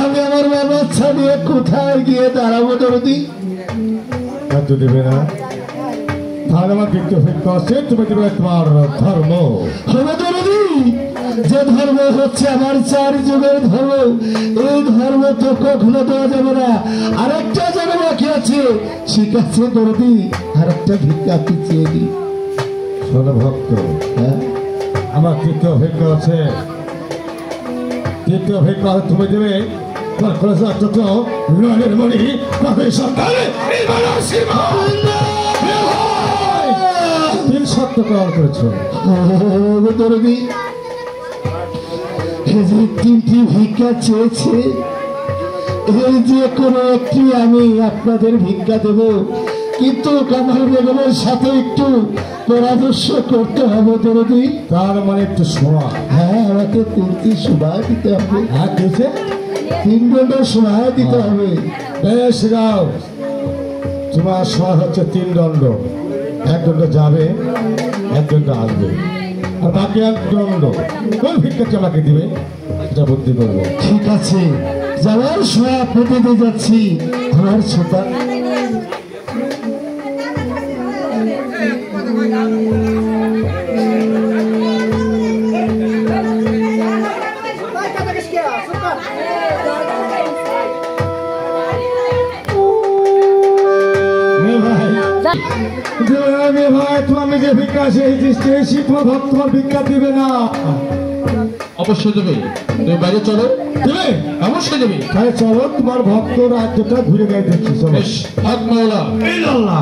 আমি আমার বাচ্চা নিয়ে কোথায় গিয়ে দাঁড়াবো দরদি? দেবে না তাহলে আমার দ্বিতীয় ভিক্ষা আছে, তুমি দেবে তোমার ধর্ম। হবে দরদি, যে ধর্ম হচ্ছে আমার 4 যুগের ধর্ম, এই ধর্ম তো কখনো দেওয়া যাবে না। আরেকটা জায়গা বাকি আছে, ঠিক আছে দরদি, আরেকটা ভিক্ষা চেয়ে দিই। শোনো ভক্ত, হ্যাঁ আমার তৃতীয় ভিক্ষা আছে। তৃতীয় ভিক্ষা তুমি দেবে সত্য গ্রহণ করেছো দরদি। এই যে 3টি ভিক্ষা চেয়েছে, এই যে কোনো একটি আমি আপনাদের ভিক্ষা দেব, কিন্তু আমার বেগমের সাথে একটু পরামর্শ করতে হবে দরদি। তার মানে একটু সময়। হ্যাঁ, আমাকে 3টি সময় দিতে হবে। হ্যাঁ, দিয়েছে 3 ঘন্টা সময় দিতে হবে। বেশ গাও, তোমার সময় হচ্ছে 3 দণ্ড। 1 দণ্ড যাবে, 1 দণ্ড আসবে, আর বাকি 1 দণ্ড কোন ভিক্ষাটি আমাকে দিবে এটা বুদ্ধি করবো। ঠিক আছে, যাওয়ার সময় আপনাকে দিয়ে যাচ্ছি। আমার ছোটা ভাই, তোমার যে ভিক্ষা সেই তোমার ভক্ত তোমার ভিক্ষা দিবে না। অবশ্যই দেবে, তুমি বাইরে চলো। দেবে? অবশ্যই দেবে। তাহলে চলো, তোমার ভক্ত রাজ্যটা ঘুরে গায়ে দেখছি। চলো। বেশ, হাত মাওলা। এই আল্লাহ।